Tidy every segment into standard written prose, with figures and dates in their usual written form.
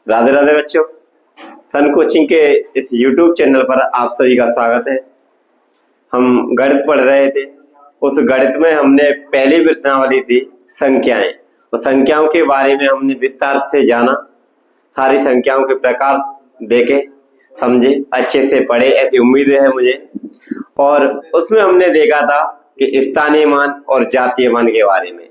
राधे राधे बच्चों, सन कोचिंग के इस YouTube चैनल पर आप सभी का स्वागत है। हम गणित पढ़ रहे थे। उस गणित में हमने पहली प्रश्नावली थी संख्याएं। तो संख्याओं के बारे में हमने विस्तार से जाना, सारी संख्याओं के प्रकार देखे, समझे, अच्छे से पढ़े, ऐसी उम्मीद है मुझे। और उसमें हमने देखा था कि स्थानीय मान और जातीय मान के बारे में,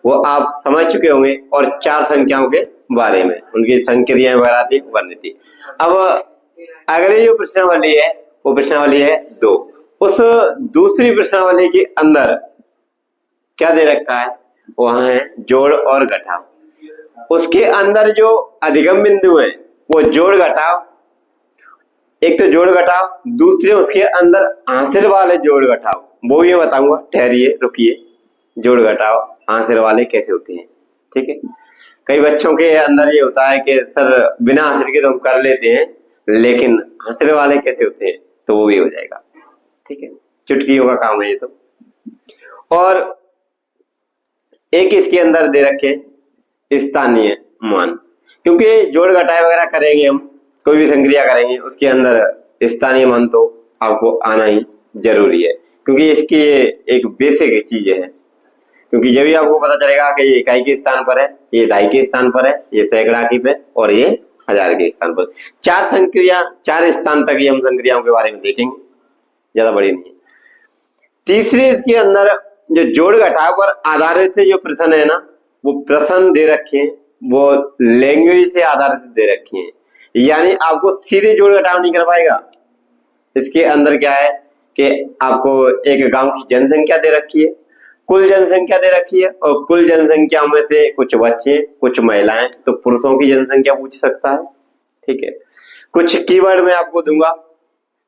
वो आप समझ चुके होंगे। और चार संख्याओं के बारे में, उनकी संक्रियाएं वगैरह थी, करनी थी। अब अगली जो प्रश्नावली है वो प्रश्नावली है 2। उस दूसरी प्रश्नावली के अंदर क्या दे रखा है, वहां है जोड़ और घटाव। उसके अंदर जो अधिगम बिंदु है वो जोड़ घटाव, एक तो जोड़ घटाव, दूसरे उसके अंदर हासिल वाले जोड़ घटाव, वो भी बताऊंगा। ठहरिए, रुकिए। जोड़ घटाव हासिल वाले कैसे होते हैं, ठीक है। कई बच्चों के अंदर ये होता है कि सर बिना हासिल के तो हम कर लेते हैं, लेकिन हासिल वाले कैसे होते हैं, तो वो भी हो जाएगा, ठीक है। चुटकियों का काम है ये तो। और एक इसके अंदर दे रखे स्थानीय मान, क्योंकि जोड़ घटाव वगैरह करेंगे हम, कोई भी संक्रिया करेंगे, उसके अंदर स्थानीय मान तो आपको आना ही जरूरी है, क्योंकि इसकी एक बेसिक चीज है। क्योंकि जब भी आपको पता चलेगा कि ये इकाई के स्थान पर है, ये दहाई के स्थान पर है, ये सैकड़ा की पे, और ये हजार के स्थान पर। चार संक्रिया, चार स्थान तक ये हम संक्रियाओं के बारे में देखेंगे, ज्यादा बड़ी नहीं है। तीसरे इसके अंदर जो जोड़ घटाव पर आधारित जो प्रश्न है ना, वो प्रश्न दे रखे हैं, वो लैंग्वेज से आधारित दे रखे हैं, यानी आपको सीधे जोड़ घटाव नहीं कर पाएगा। इसके अंदर क्या है कि आपको एक गांव की जनसंख्या दे रखी है, कुल जनसंख्या दे रखी है, और कुल जनसंख्या में से कुछ बच्चे, कुछ महिलाएं, तो पुरुषों की जनसंख्या पूछ सकता है, ठीक है। कुछ कीवर्ड मैं आपको दूंगा,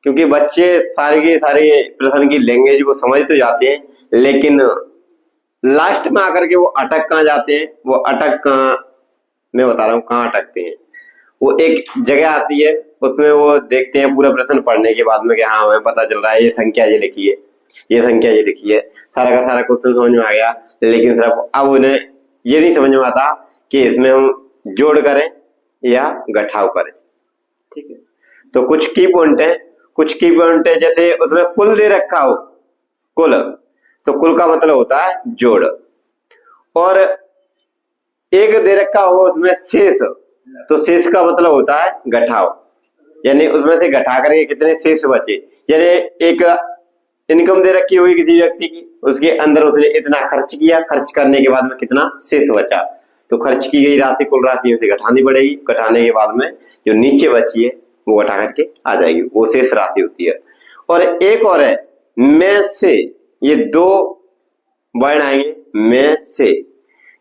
क्योंकि बच्चे सारे के सारे प्रश्न की लैंग्वेज को समझ तो जाते हैं, लेकिन लास्ट में आकर के वो अटक कहाँ जाते हैं, वो अटक कहाँ, मैं बता रहा हूँ कहाँ अटकते हैं। वो एक जगह आती है, उसमें वो देखते हैं पूरा प्रश्न पढ़ने के बाद में कि हाँ हमें पता चल रहा है ये संख्या ये लिखी है, ये संख्या ये लिखी है, सारा का सारा क्वेश्चन समझ में आ गया, लेकिन सिर्फ अब उन्हें ये नहीं समझ में आता कि इसमें हम जोड़ करें या घटाव करें, ठीक है। तो कुछ की पॉइंट है, कुछ की पॉइंट है, जैसे उसमें कुल दे रखा हो, कुल, तो कुल का मतलब होता है जोड़, और एक दे रखा हो उसमें शेष, तो शेष का मतलब होता है घटाव, यानी उसमें से घटा करके कितने शेष बचे। यानी एक इनकम दे रखी हुई किसी व्यक्ति की, उसके अंदर उसने इतना खर्च किया, खर्च करने के बाद में कितना शेष बचा, तो खर्च की गई राशि कुल राशि से घटानी पड़ेगी। घटाने के बाद में जो नीचे बची है वो घटा करके आ जाएगी, वो शेष राशि होती है। और एक और है में से, ये दो वर्ण आएंगे में से,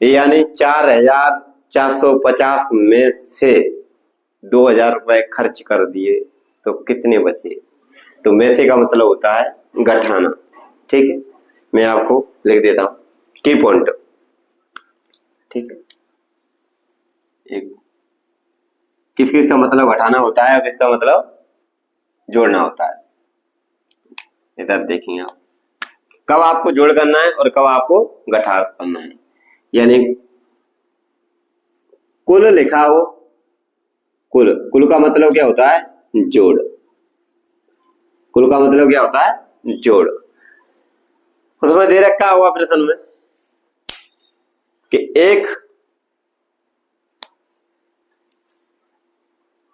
यानी 4450 में से 2000 रुपए खर्च कर दिए तो कितने बचे। तो में से का मतलब होता है घटाना, ठीक है। मैं आपको लिख देता हूं की पॉइंट, ठीक है। एक किस किस का मतलब घटाना होता है और किसका मतलब जोड़ना होता है। इधर देखेंगे आप, कब आपको जोड़ करना है और कब आपको घटाव करना है। यानी कुल लिखा हो, कुल, कुल का मतलब क्या होता है जोड़, कुल का मतलब क्या होता है जोड़। उसमें दे रखा हुआ प्रश्न में कि एक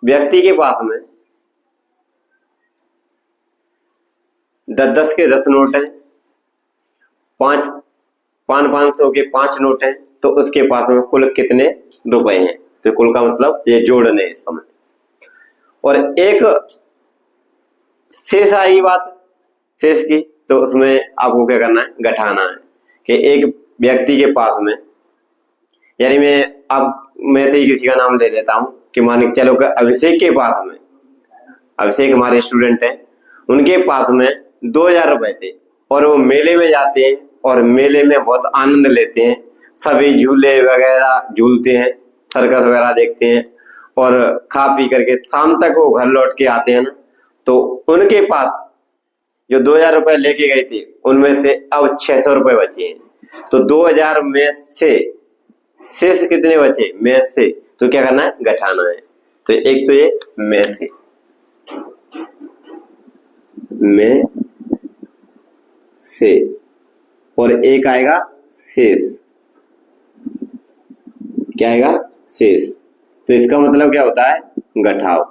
व्यक्ति के पास में 10-10 के 10 नोट हैं, 500 के 5 नोट हैं, तो उसके पास में कुल कितने रुपए हैं। तो कुल का मतलब ये जोड़ने इस समय। और एक शेष आई बात शेष की, तो उसमें आपको क्या करना है, घटाना है। कि एक व्यक्ति के पास में, यानी मैं से ही किसी का नाम ले लेता हूं कि मान के चलो कि अभिषेक के पास में, अभिषेक हमारे स्टूडेंट हैं, उनके पास में 2000 रुपए थे, और वो मेले में जाते हैं और मेले में बहुत आनंद लेते हैं, सभी झूले वगैरह झूलते हैं, सर्कस वगैरह देखते हैं, और खा पी करके शाम तक वो घर लौट के आते हैं ना। तो उनके पास जो 2000 रुपए लेके गए थे, उनमें से अब 600 रुपए बचे हैं। तो 2000 में से शेष कितने बचे में से, तो क्या करना है, घटाना है। तो एक तो ये में से और एक आएगा शेष। क्या आएगा? शेष। तो इसका मतलब क्या होता है? घटाव।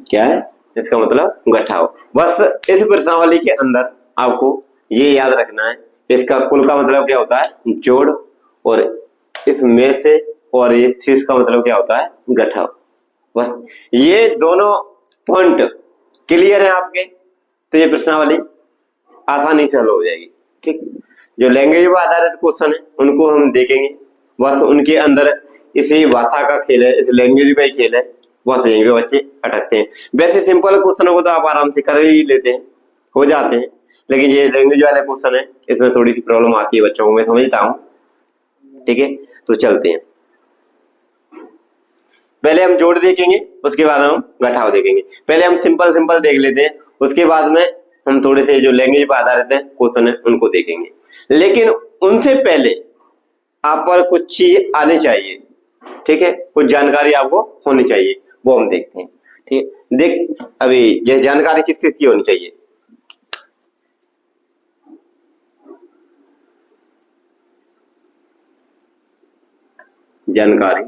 क्या है इसका मतलब? घटाव। बस इस प्रश्नावली के अंदर आपको ये याद रखना है, इसका कुल का मतलब क्या होता है? जोड़। और इस में से और ये शेष का मतलब क्या होता है? घटाव। बस ये दोनों पॉइंट क्लियर है आपके, तो ये प्रश्नावली आसानी से हल हो जाएगी। ठीक, जो लैंग्वेज पर आधारित क्वेश्चन है उनको हम देखेंगे, बस उनके अंदर इसी भाषा का खेल है, इस लैंग्वेज का ही खेल है, बस यहीं पे बच्चे अटकते हैं। वैसे सिंपल क्वेश्चनों को तो आप आराम से कर ही लेते हैं, हो जाते हैं, लेकिन ये लैंग्वेज वाले क्वेश्चन है, इसमें थोड़ी सी प्रॉब्लम आती है बच्चों को, मैं समझता हूँ। ठीक है, तो चलते हैं। पहले हम जोड़ देखेंगे, उसके बाद हम घटाव देखेंगे। पहले हम सिंपल देख लेते हैं, उसके बाद में हम थोड़े से जो लैंग्वेज पर आधारित है क्वेश्चन है उनको देखेंगे। लेकिन उनसे पहले आप पर कुछ चीज आनी चाहिए। ठीक है, कुछ जानकारी आपको होनी चाहिए, वो हम देखते हैं। ठीक है, देख अभी यह जानकारी किस चीज की होनी चाहिए? जानकारी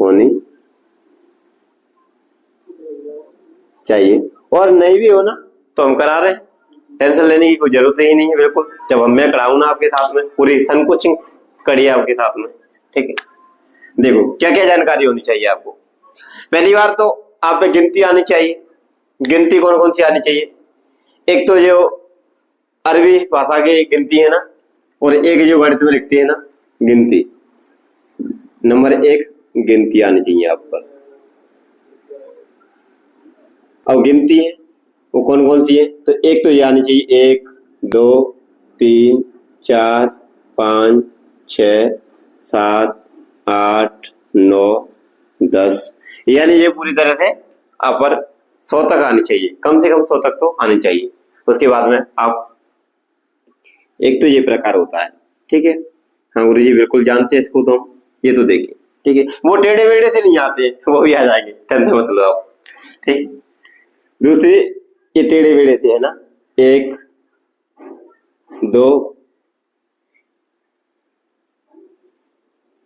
होनी चाहिए, और नहीं भी हो ना तो हम करा रहे हैं, टेंशन लेने की कोई जरूरत ही नहीं है। बिल्कुल, जब मैं कराऊं ना आपके साथ में, पूरी सन कोचिंग करिए आपके साथ में। ठीक है, देखो क्या क्या जानकारी होनी चाहिए आपको। पहली बार तो आप पे गिनती आनी चाहिए। गिनती कौन कौन सी आनी चाहिए? एक तो जो अरबी भाषा की गिनती है ना, और एक जो गणित में लिखती है ना गिनती। नंबर एक गिनती आनी चाहिए आप पर। अब गिनती है वो कौन कौन सी है? तो एक तो ये आनी चाहिए 1 2 3 4 5 6 7 8 9 10, यानी ये पूरी तरह से आप पर 100 तक आनी चाहिए, कम से कम 100 तक तो आनी चाहिए। उसके बाद में आप एक तो ये प्रकार होता है। ठीक है, हाँ गुरु जी बिल्कुल जानते हैं इसको, तो हम ये तो देखिए। ठीक है, वो टेढ़े मेढ़े से नहीं आते, वो भी आ जाएंगे, टेंशन मत लो आप। ठीक, दूसरी ये टेढ़े मेढ़े से है ना, 1 2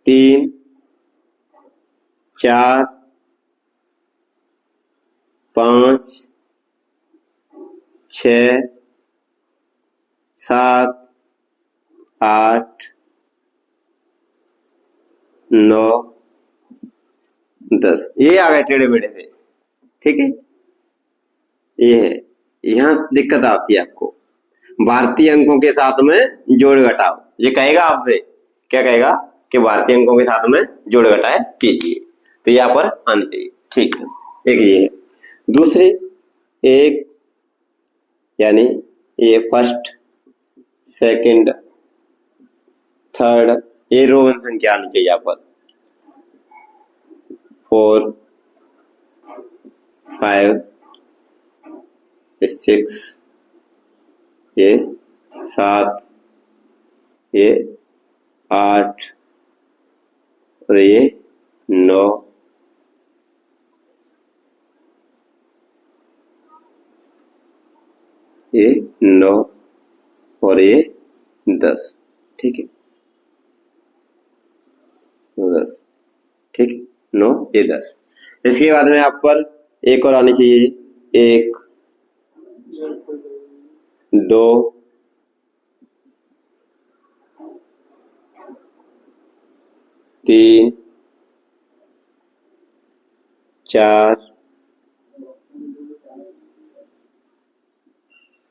3 4 5 6 7 8 9 10, ये आ गए टेढ़े मेढ़े से। ठीक है, ये है, यहाँ दिक्कत आती है आपको। भारतीय अंकों के साथ में जोड़ घटाव, ये कहेगा आपसे, क्या कहेगा कि भारतीय अंकों के साथ में जोड़ घटाव कीजिए, तो यहाँ पर आना चाहिए। ठीक है, एक ये है। दूसरे एक यानी ये फर्स्ट सेकंड थर्ड, ये रोमन संख्या आनी चाहिए यहाँ पर। 4 5 6, ये 7, ये 8 और ये 9, ये 9 और ये 10। ठीक है, 10। ठीक, 9 ये 10। इसके बाद में आप पर एक और आनी चाहिए, 1 2 3 4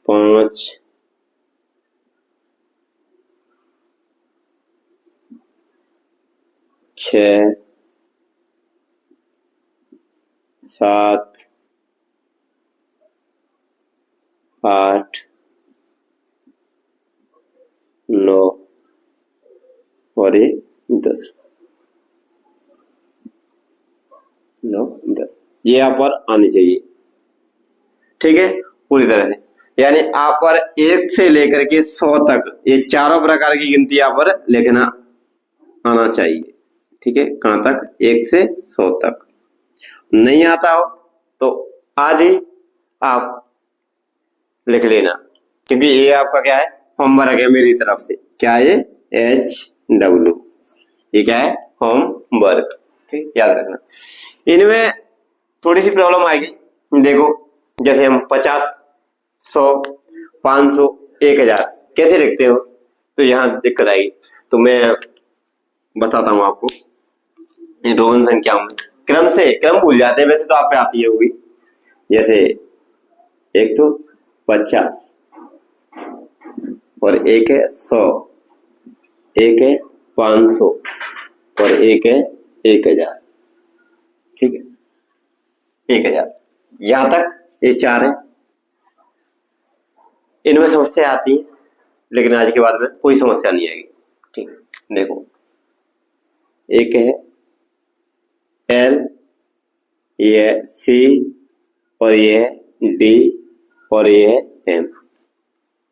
5 6 7 8 9 और ये 10, 9 10, ये यहाँ पर आनी चाहिए। ठीक है, पूरी तरह से। यानी आप पर 1 से लेकर के 100 तक ये चारों प्रकार की गिनती आप पर लिखना आना चाहिए। ठीक है, कहां तक? 1 से 100 तक। नहीं आता हो तो आधी आप लिख लेना, क्योंकि ये आपका क्या है, होमवर्क है मेरी तरफ से। क्या है ये? HW, ये क्या है? होमवर्क। ठीक, याद रखना। इनमें थोड़ी सी प्रॉब्लम आएगी। देखो, जैसे हम 50, 100, 500, 1000 कैसे लिखते हो, तो यहाँ दिक्कत आएगी। तो मैं बताता हूँ आपको। रोमन संख्याओं में क्रम से, क्रम भूल जाते हैं वैसे तो आप पे आती है होगी। जैसे एक तो 50 और एक है 100, एक है 500 और एक है 1000। ठीक है, 1000 यहां तक ये 4 है। इनमें समस्या आती है, लेकिन आज के बाद में कोई समस्या नहीं आएगी। ठीक, देखो एक है L, ये है C और ये है D और ये है M।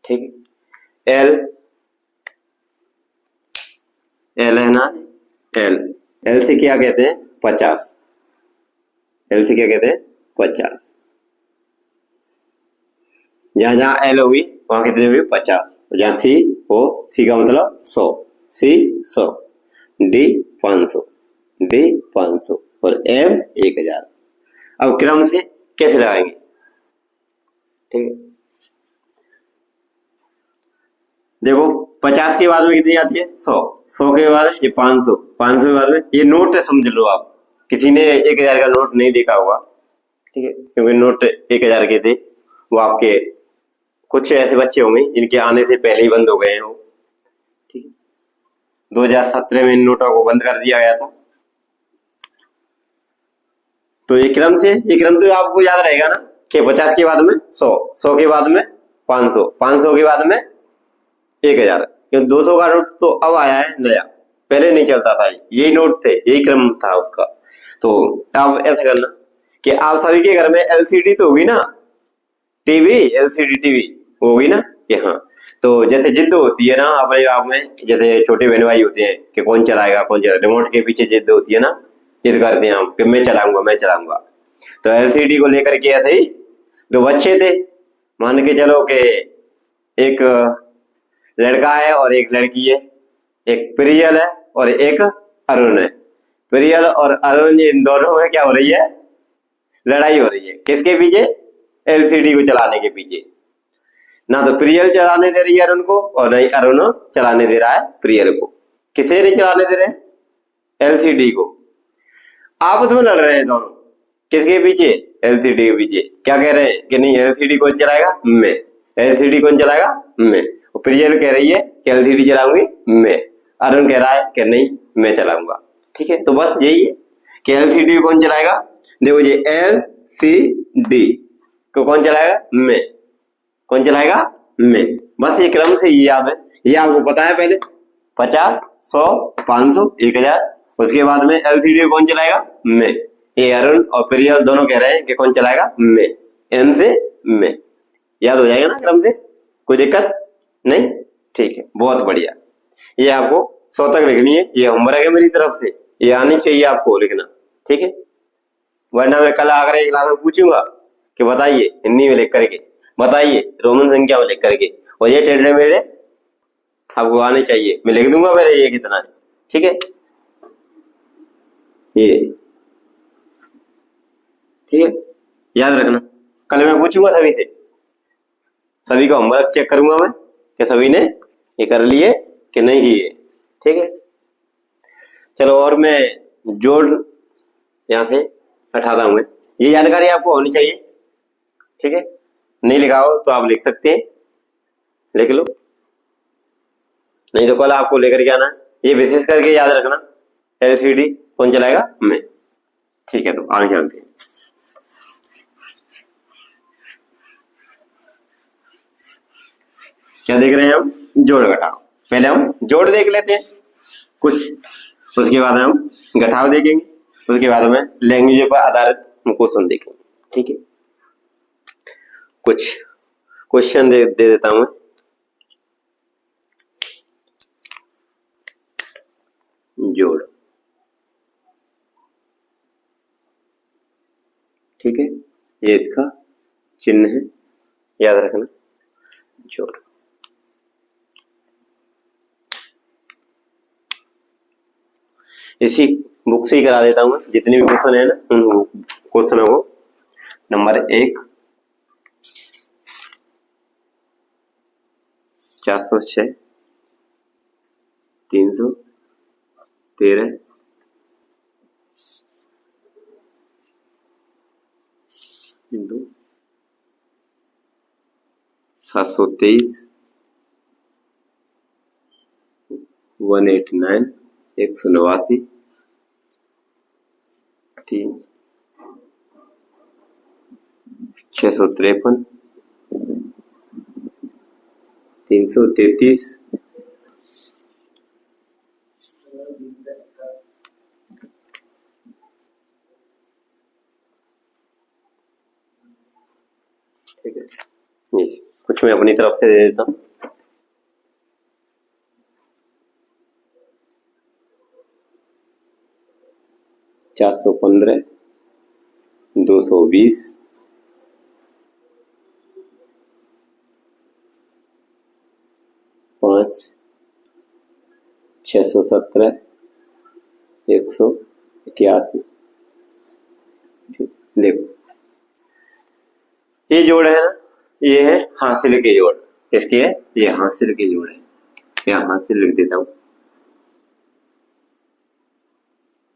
ठीक है, L है ना, L से क्या कहते हैं? 50। L से क्या कहते हैं? 50। जहां जहां L होगी वहां कितने हुए? 50। जहां C हो, C का मतलब 100, C 100, D 500, D 500 और M 1000। अब क्रम से कैसे लगाएंगे? ठीक है, देखो 50 के बाद में कितनी आती है? 100, 100 के बाद ये 500, 500 के बाद में ये नोट है, समझ लो आप। किसी ने 1000 का नोट नहीं देखा होगा, ठीक है, क्योंकि नोट 1000 के थे, वो आपके कुछ ऐसे बच्चे होंगे जिनके आने से पहले ही बंद हो गए हैं वो। ठीक है, 2017 में इन नोटों को बंद कर दिया गया था। तो ये क्रम से, ये क्रम तो आपको याद रहेगा ना कि 50 के बाद में 100, 100 के बाद में 500, 500 के बाद में 1000। 200 का नोट तो अब आया है नया, पहले नहीं चलता था, यही नोट थे, यही क्रम था उसका। तो अब ऐसा करना कि आप सभी के घर में LCD तो होगी ना, टीवी, LCD टीवी होगी ना कि हाँ। तो जैसे जिद होती है ना अपने आप में, जैसे छोटे बहन भाई होते हैं कि कौन चलाएगा कौन चलाएगा, रिमोट के पीछे जिद होती है ना, जिद करते हैं हम कि मैं चलाऊंगा मैं चलाऊंगा। तो LCD को लेकर के ऐसे ही 2 बच्चे थे, मान के चलो कि एक लड़का है और एक लड़की है, एक प्रियल है और एक अरुण है। प्रियल और अरुण, इन दोनों में क्या हो रही है? लड़ाई हो रही है। किसके पीछे? LCD को चलाने के पीछे। ना तो प्रियल चलाने दे रही है अरुण को और नहीं अरुण चलाने दे रहा है प्रियल को। किसे नहीं चलाने दे रहे हैं? LCD को। आपस में लड़ रहे हैं दोनों, किसके पीछे? LCD के पीछे। क्या कह रहे हैं कि नहीं LCD कौन चलाएगा? मैं। LCD कौन चलाएगा? मैं। प्रियल कह रही है कि LCD चलाऊंगी मैं, अरुण कह रहा है कि नहीं मैं चलाऊंगा। ठीक है, तो बस यही है कि LCD कौन चलाएगा। देखो ये LCD को कौन चलाएगा? मैं। कौन चलाएगा? मैं। बस ये क्रम से ये याद है, ये आपको पता है पहले 50, 100, 500, 1000। उसके बाद में LCD को कौन चलाएगा? मैं। ये अरुण और प्रियल दोनों कह रहे हैं कि कौन चलाएगा? मैं। M से मैं। याद हो जाएगा ना क्रम से, कोई दिक्कत नहीं? ठीक है, बहुत बढ़िया। ये आपको 100 तक लिखनी है, ये होमवर्क है मेरी तरफ से, ये आनी चाहिए आपको लिखना। ठीक है, वरना मैं कल आकर एक क्लास में पूछूंगा कि बताइए हिंदी में लिख करके, बताइए रोमन संख्या में लिख करके, और ये टेढ़े मेढ़े आपको आने चाहिए। मैं लिख दूंगा पहले ये कितना है। ठीक है, ये ठीक है, याद रखना। कल मैं पूछूंगा सभी से, सभी का होमवर्क चेक करूंगा मैं कि सभी ने ये कर लिए कि नहीं किए। ठीक है, चलो और मैं जोड़ यहां से हटाता हूं। मैं ये जानकारी आपको होनी चाहिए। ठीक है, नहीं लिखा हो तो आप लिख सकते हैं, लिख लो, नहीं तो कल आपको लेकर के आना है। ये विशेष करके याद रखना, LCD कौन चलाएगा? मैं। ठीक है, तो आगे चलते हैं। क्या देख रहे हैं हम? जोड़ घटाव। पहले हम जोड़ देख लेते हैं कुछ, उसके बाद हम घटाव देखेंगे, उसके बाद में लैंग्वेज पर आधारित हम क्वेश्चन देखेंगे। ठीक है, कुछ क्वेश्चन दे देता हूं। जोड़, ठीक है, ये इसका चिन्ह है, याद रखना, जोड़। इसी बुक से ही करा देता हूँ, जितने भी क्वेश्चन है ना उन क्वेश्चनों को। नंबर 1 406 313 2 723 189 189 3 653 333 ठीक है। ये कुछ मैं अपनी तरफ से दे देता हूँ। 415 220 5 617 181। देखो ये जोड़ है ना, ये है हासिल के जोड़। किसकी है? ये हासिल के जोड़ है। यहाँ हासिल लिख देता हूं।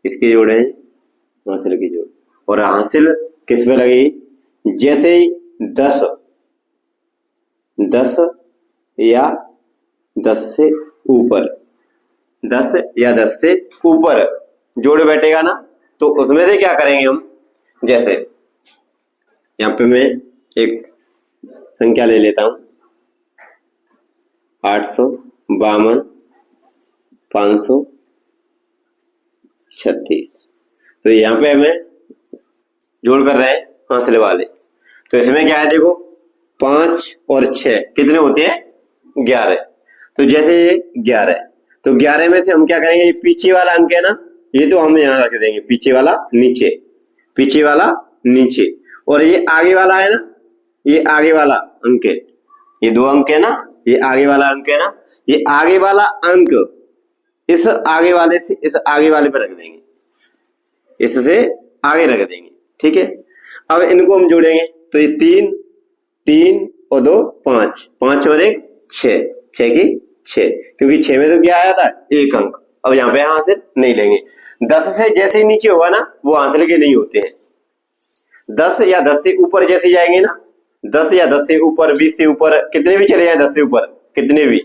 किसके जोड़ है? हासिल के जोड़। और हासिल किस पे लगेगी? जैसे ही 10 या 10 से ऊपर 10 या 10 से ऊपर जोड़ बैठेगा ना, तो उसमें से क्या करेंगे हम? जैसे यहाँ पे मैं एक संख्या ले लेता हूं, 852 536। तो यहाँ पे हमें जोड़ कर रहे हैं हासिल वाले। तो इसमें क्या है? देखो 5 और 6 कितने होते हैं? 11। तो जैसे ये 11, तो 11 में से हम क्या करेंगे? ये पीछे वाला अंक है ना, ये तो हम यहाँ रख देंगे, पीछे वाला नीचे, पीछे वाला नीचे। और ये आगे वाला है ना, ये आगे वाला अंक है, ये 2 अंक है ना, ये आगे वाला अंक है ना, ये आगे वाला अंक इस आगे वाले से इस आगे वाले पर रख देंगे, इससे आगे रख देंगे। ठीक है, अब इनको हम जोड़ेंगे तो ये 3 और 2 5, 5 और 1 6, 6 की 6, क्योंकि 6 में तो क्या आया था? 1 अंक। अब यहाँ पे हासिल नहीं लेंगे। 10 से जैसे नीचे होगा ना, वो हासिल के नहीं होते हैं। 10 या 10 से ऊपर जैसे जाएंगे ना, 10 या 10 से ऊपर, 20 से ऊपर, कितने भी चले जाए 10 से ऊपर, कितने भी,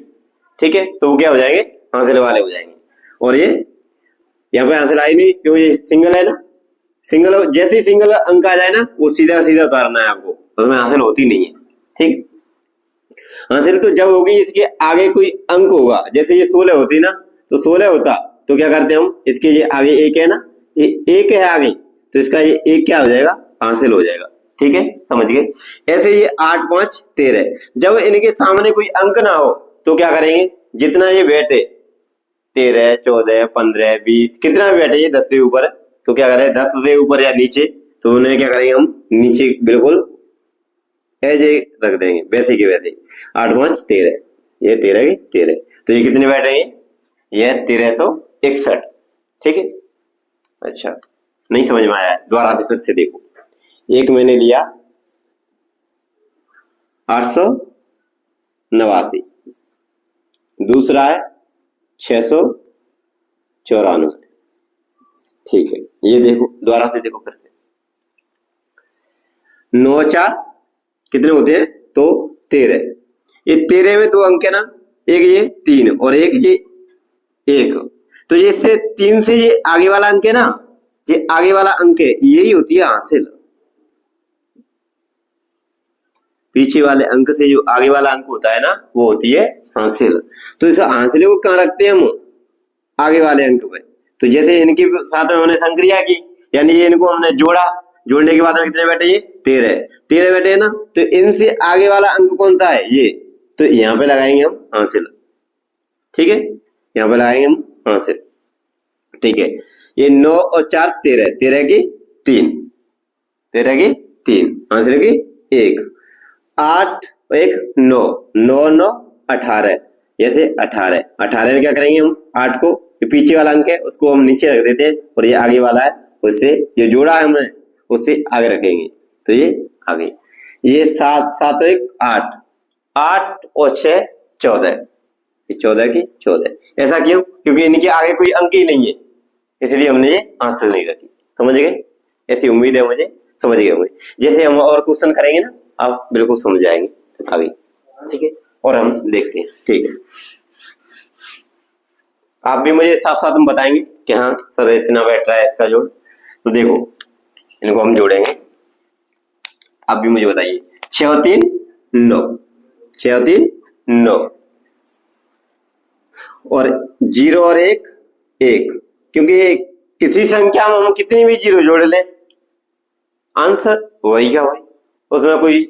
ठीक है, तो वो क्या हो जाएंगे? हासिल वाले हो जाएंगे। और ये यहाँ पे हासिल आई नहीं, क्यों? ये सिंगल है ना, सिंगल, जैसे ही सिंगल अंक आ जाए ना, वो सीधा सीधा उतारना है आपको, उसमें हासिल होती नहीं है। ठीक, हासिल तो जब होगी इसके आगे कोई अंक होगा। जैसे ये 16 होती ना, तो 16 होता तो क्या करते हैं हम? इसके ये आगे 1 है ना, ये 1 है आगे, तो इसका ये 1 क्या हो जाएगा? हासिल हो जाएगा। ठीक है, समझ गए? ऐसे ये 8 5 13, जब इनके सामने कोई अंक ना हो तो क्या करेंगे? जितना ये बैठे 13 14 15 20, कितना भी बैठे ये 10 से ऊपर, तो क्या करें? 10 से ऊपर या नीचे, तो उन्हें क्या करेंगे हम? नीचे बिल्कुल ऐसे रख देंगे, वैसे के वैसे। 8 5 13, ये 13 की 13, तो ये कितने बैठेंगे? ये 1361। ठीक है, अच्छा, नहीं समझ में आया? दोबारा से फिर से देखो। एक मैंने लिया 889, दूसरा है 694। ठीक है, ये देखो, दोबारा से देखो फिर से। 9 4 कितने होते हैं? तो 13। ये 13 में 2 अंक है ना, एक ये 3 और एक ये 1, तो ये इससे 3 से ये आगे वाला अंक है ना, ये आगे वाला अंक है, यही होती है हासिल। पीछे वाले अंक से जो आगे वाला अंक होता है ना, वो होती है हासिल। तो इस हासिल को कहाँ रखते हैं हम? आगे वाले अंक पे। तो जैसे इनके साथ में हमने संक्रिया की, यानी ये इनको हमने जोड़ा, जोड़ने के बाद में कितने बैठे? ये 13 13 बेटे ना, तो इनसे आगे वाला अंक कौन सा है ये, तो यहाँ पे लगाएंगे हम हासिल। ठीक है, यहाँ पे लगाएंगे हम हासिल। ठीक है, ये 9 और 4 13, 13 की 3, 13 की 3, हासिल की 1, 8 और 1 9, 9 9 18, जैसे 18, 18 में क्या करेंगे हम, 8 को, ये पीछे वाला अंक है उसको हम नीचे रख देते हैं, और ये आगे वाला है उससे जो जोड़ा है हमने उससे आगे रखेंगे, तो ये आगे। ये 7 7 और 1 8, 8 और 6 14, 14 की 14। ऐसा क्यों, क्योंकि इनके आगे कोई अंक ही नहीं है, इसलिए हमने ये आंसर नहीं रखी। समझ गए, ऐसी उम्मीद है मुझे समझ गए होंगे। जैसे हम और क्वेश्चन करेंगे ना, आप बिल्कुल समझ जाएंगे आगे। ठीक है, और हम देखते हैं। ठीक है, आप भी मुझे साथ साथ में बताएंगे कि हाँ सर इतना बैठ रहा है इसका जोड़। तो देखो इनको हम जोड़ेंगे, आप भी मुझे बताइए। 6 और 3 9, 6 और 3 9, और 0 और 1 1, क्योंकि किसी संख्या में हम कितनी भी जीरो जोड़ लें आंसर वही का वही, उसमें कोई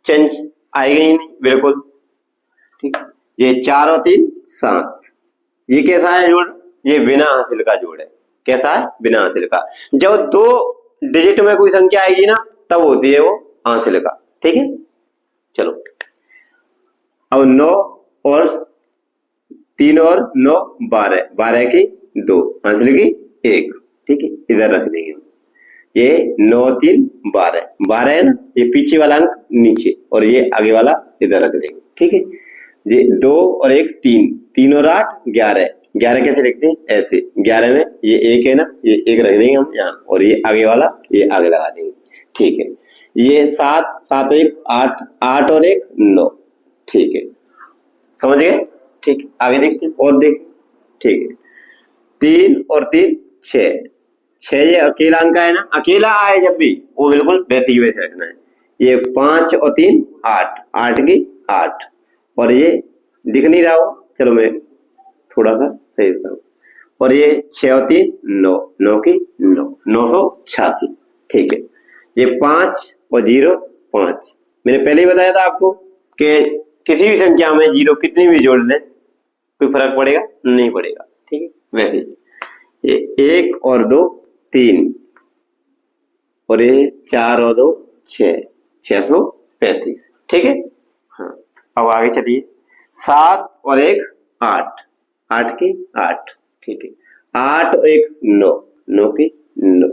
चेंज आएगा ही नहीं बिल्कुल। ठीक, ये 4 और 3 7, ये कैसा है जोड़, ये बिना हासिल का जोड़ है। कैसा है, बिना हासिल का। जब 2 डिजिट में कोई संख्या आएगी ना तब होती है वो हासिल का। ठीक है, चलो अब 9 और 3 और 9 12, 12 की 2, हासिल की 1। ठीक है, इधर रख देंगे। ये 9 3 12, 12 है ना, ये पीछे वाला अंक नीचे और ये आगे वाला इधर रख देंगे। ठीक है, ये 2 और 1 3, 3 और 8 11, 11 कैसे लिखते हैं, ऐसे। 11 में ये 1 है ना, ये 1 रख देंगे हम यहाँ, और ये आगे वाला ये आगे लगा देंगे। ठीक है, ये 7 7 और 1 8, 8 और 1 9। ठीक है, समझ गए। ठीक है, आगे देखते हैं और देखते। ठीक है, 3 और 3 6, 6 ये अकेला अंक है ना, अकेला आए जब भी वो बिल्कुल वैसे ही वैसे रखना है। ये 5 और 3 8, 8 की 8, और ये दिख नहीं रहा हो, चलो मैं थोड़ा सा सही करूँ, और ये 6 और 3 9, 9 की 9, 986। ठीक है, ये 5 और 0 5, मैंने पहले ही बताया था आपको कि किसी भी संख्या में जीरो कितनी भी जोड़ लें कोई फर्क पड़ेगा नहीं पड़ेगा। ठीक है, वैसे ये 1 और 2 3, और ये 4 और 2 6, 635। ठीक है, हाँ अब आगे चलिए। 7 और 1 8, 8 की 8। ठीक है, 8 और 1 9, 9 की 9,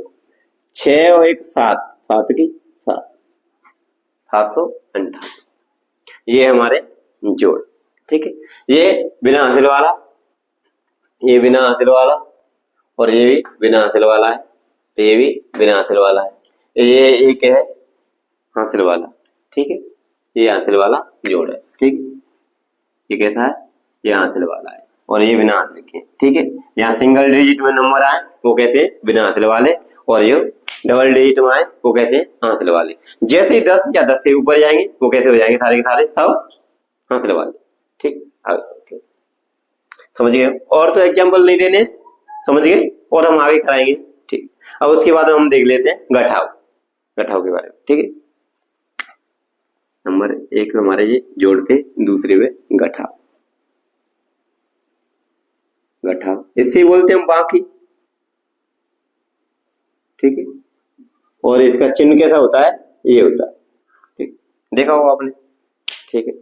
6 और 1 7, 7 की 7, 758। ये हमारे जोड़। ठीक है, ये बिना हासिल वाला, ये बिना हासिल वाला, और ये भी बिना हासिल वाला है, ये भी बिना हासिल वाला है, ये एक है हासिल वाला। ठीक है, ये हासिल वाला जोड़ है। ठीक, ये कैसा है, ये हासिल वाला है, और ये बिना हासिल के। ठीक है, यहाँ सिंगल डिजिट में नंबर आए वो कहते हैं बिना हासिल वाले, और ये डबल डिजिट में आए वो कहते हैं हासिल वाले। जैसे ही 10 या 10 से ऊपर जाएंगे वो कैसे हो जाएंगे, सारे के सारे सब हासिल वाले। ठीक, आगे समझ गए। और तो एग्जाम्पल नहीं देने, समझ गए, और हम आगे कराएंगे। ठीक, अब उसके बाद हम देख लेते हैं घटाव, घटाव के बारे में। ठीक है, नंबर 1 में हमारे ये जोड़ थे, दूसरे में घटाव। घटाव इससे बोलते हैं हम बाकी। ठीक है, और इसका चिन्ह कैसा होता है, ये होता है। ठीक, देखा होगा आपने। ठीक है,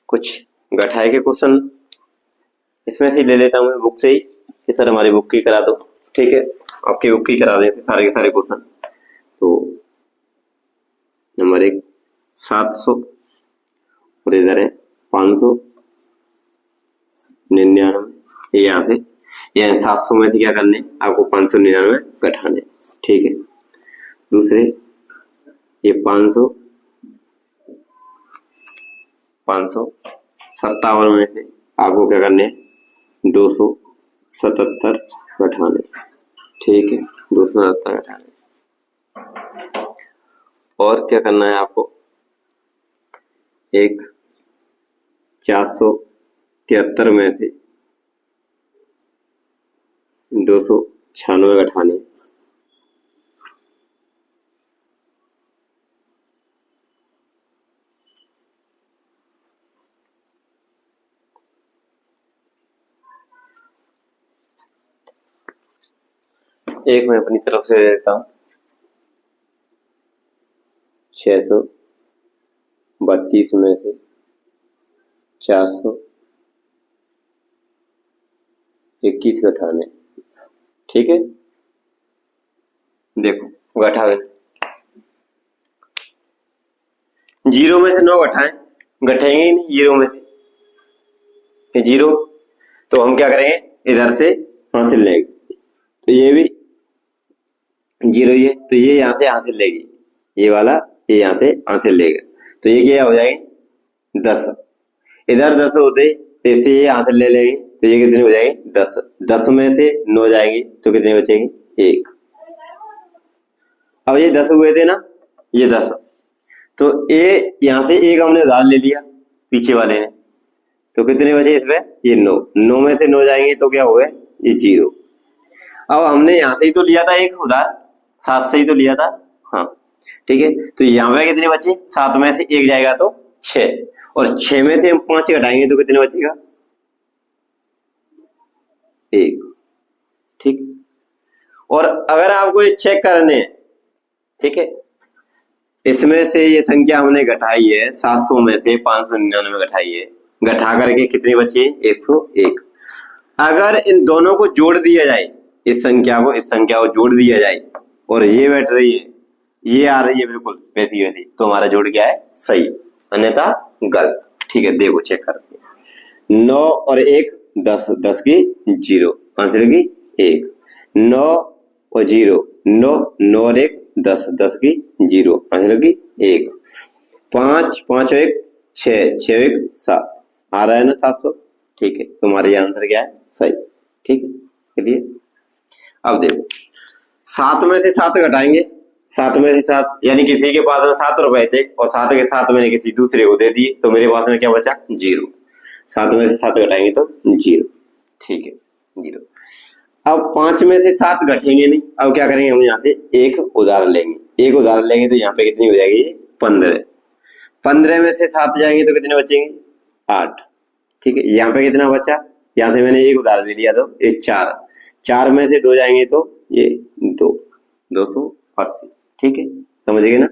कुछ घटाए के क्वेश्चन इसमें से ले लेता हूं मैं बुक से ही कि सर हमारी बुक की करा दो। ठीक है, आपकी बुक की करा देते सारे के सारे क्वेश्चन। तो नंबर 1 700, और इधर है 599, ये यहाँ से, ये 700 में से क्या करने आपको 599 घटाने। ठीक है, दूसरे ये 500, 557 में से आपको क्या करने 277 घटाने। ठीक है, 277 घटाने। और क्या करना है आपको, एक 473 में से 296 घटाने। एक मैं अपनी तरफ से दे देता हूं 632 में से 421 घटाने, ठीक है। देखो घटावे, 0 में से 9 घटाएं, घटेंगे ही नहीं 0 में से 0, तो हम क्या करेंगे इधर से हासिल लेंगे, तो ये भी 0 ये, तो ये यहां से हासिल लेगी, ये वाला ये यहां से हासिल लेगा, तो ये क्या हो जाएंगे 10, इधर 10 होते तो इससे ये हासिल ले लेंगे, तो ये कितने हो जाएंगे 10, 10 में से 9 जाएंगे तो कितने बचेंगे 1। अब ये 10 हुए थे ना, ये 10, तो ये यहां से एक हमने उधार ले लिया पीछे वाले ने, तो कितने बचे इसमें ये 9, 9 में से 9 जाएंगे तो क्या हुए ये 0। अब हमने यहां से ही तो लिया था एक उधार, 7 से ही तो लिया था, हाँ ठीक है, तो यहाँ पे कितने बचे 7 में से 1 जाएगा तो 6, और 6 में से हम 5 घटाएंगे तो कितने बचेगा 1, ठीक। और अगर आपको ये चेक करने हैं, ठीक है, इसमें से ये संख्या हमने घटाई है 700 में से 599 घटाई है, घटा करके कितनी बची 101। अगर इन दोनों को जोड़ दिया जाए, इस संख्या को जोड़ दिया जाए, और ये बैठ रही है, ये आ रही है बिल्कुल वैसी वैसी, तो हमारा जोड़ क्या है सही, अन्यथा गलत, ठीक है। देखो चेक करके, 9 और 1 10, 10 की 0, आंसर की 1, 9 और 0 9, 9 और 1 10, 10 की 0, आंसर की 1, 5, 5 और 1 6, 6 और 1 7, आ रहा है ना 700, ठीक है, तुम्हारे आंसर क्या है सही, ठीक है। चलिए अब देखो 7 में से 7 घटाएंगे, 7 में से 7 यानी किसी के पास में 7 रुपए थे और 7 के 7 मैंने किसी दूसरे को दे दिए, तो मेरे पास में क्या बचा 0, 7 में से 7 घटाएंगे तो 0, ठीक है 0। अब 5 में से 7 घटेंगे नहीं, अब क्या करेंगे हम यहाँ से एक उदाहरण लेंगे, एक उदाहरण लेंगे तो यहाँ पे कितनी हो जाएगी 15, 15 में से 7 जाएंगे तो कितने बचेंगे 8, ठीक है। यहाँ पे कितना बचा, यहाँ से मैंने एक उदाहरण ले लिया तो ये 4, 4 में से 2 जाएंगे तो ये 2, 280, ठीक है, समझ गए ना,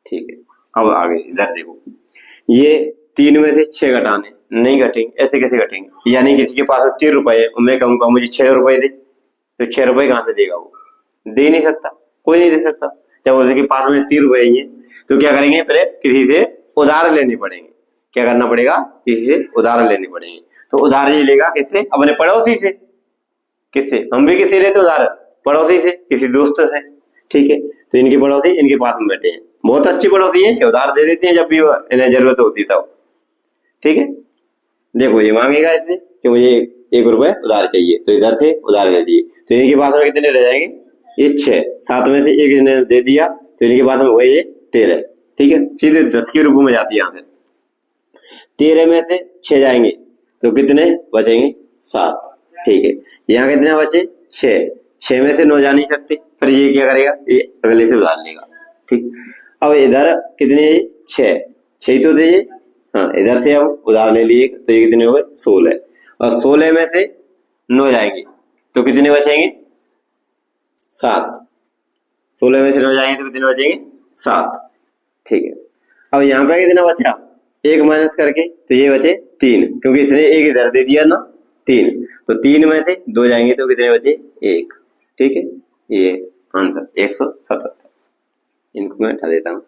ठीक है। अब आगे इधर देखो, ये 3 में से 6 घटाने नहीं घटेंगे, ऐसे कैसे घटेंगे, यानी किसी के पास 3 रुपए है, मैं कहूंगा मुझे 6 रुपए दे, तो 6 रुपए कहां से देगा, वो दे नहीं सकता, कोई नहीं दे सकता। जब उसके पास में 3 रुपए ही है तो क्या करेंगे, पहले किसी से उधार लेने पड़ेंगे, क्या करना पड़ेगा किसी से उधार लेने पड़ेंगे, तो उधार ये लेगा किससे, अपने पड़ोसी से, किससे, हम भी किसी लेते उधार, पड़ोसी से, किसी दोस्त से, ठीक है। तो इनके पड़ोसी इनके पास में बैठे हैं, बहुत अच्छी पड़ोसी है, उधार दे देते हैं जब भी इन्हें जरूरत होती तब, ठीक है। देखो ये मांगेगा इससे कि मुझे 1 रुपए उधार चाहिए, तो इधर से उधार ले लिए, तो इनके पास में कितने रह जाएंगे ये 6, 7 में से 1 इन्हें दे दिया तो इनके पास में वही ये 13, ठीक है, सीधे 10 के रूप में जाती है यहाँ से। 13 में से 6 जाएंगे तो कितने बचेंगे 7, ठीक है। यहाँ कितने बचे 6, 6 में से 9 जा नहीं सकते, फिर ये क्या करेगा, ये अगले से उधार लेगा, ठीक। अब इधर कितने 6, 6 तो थे, हाँ इधर से अब उधार ले लिए तो ये कितने हो गए 16, और 16 में से 9 जाएंगे तो कितने बचेंगे 7, 16 में से 9 जाएंगे तो कितने बचेंगे 7, ठीक है। अब यहाँ पे कितना बचा 1 माइनस करके, तो ये बचे 3, क्योंकि इसने 1 इधर दे दिया ना 3, तो 3 में से 2 जाएंगे तो कितने बचे 1, ठीक है। ये आंसर 177, इनको मैं हटा देता हूँ,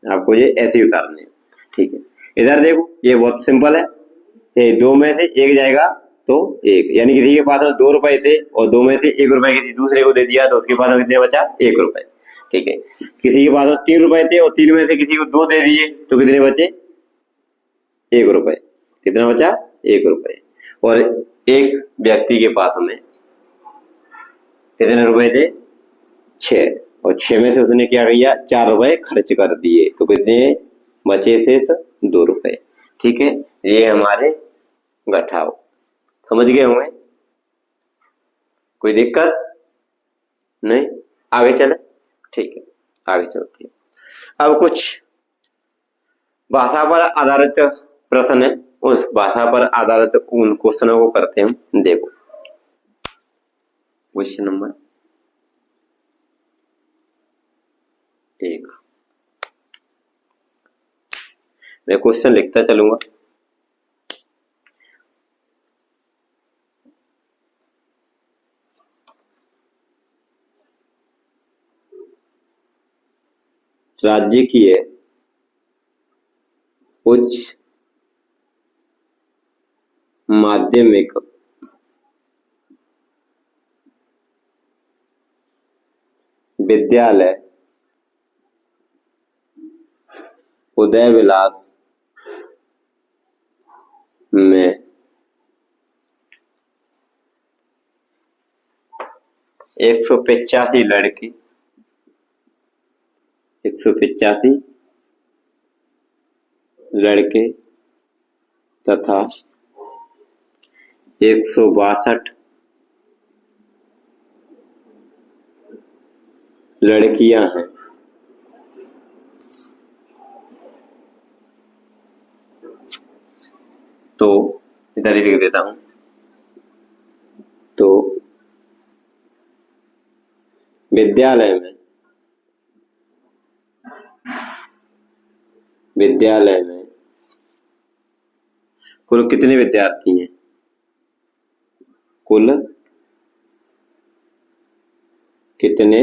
आपको ये ऐसे ही उतारने हैं, ठीक है। इधर देखो ये बहुत सिंपल है, ये 2 में से 1 जाएगा तो 1, यानी किसी के पास में 2 रुपए थे और 2 में से 1 रुपए किसी दूसरे को दे दिया तो उसके पास में कितने बचा 1 रुपए, ठीक है। किसी के पास में 3 रुपए थे और 3 में से किसी को 2 दे दिए तो कितने बचे 1 रुपए, कितना बचा 1 रुपए। और एक व्यक्ति के पास में कितने रुपए थे 6, और 6 में से उसने क्या किया 4 रुपए खर्च कर दिए तो कितने बचे शेष 2 रुपए, ठीक है। ये हमारे घटाव, समझ गए होंगे, कोई दिक्कत नहीं, आगे चले, ठीक है आगे चलते हैं। अब कुछ भाषा पर आधारित प्रश्न है, उस भाषा पर आधारित उन क्वेश्चनों को करते हैं। देखो क्वेश्चन नंबर 1। मैं क्वेश्चन लिखता चलूंगा। राज्य की है उच्च माध्यमिक विद्यालय उदय विलास में 185 लड़के 185 लड़के तथा 162 लड़कियां हैं। तो इधर ही लिख देता हूं। तो विद्यालय में कुल कितने विद्यार्थी हैं? कुल कितने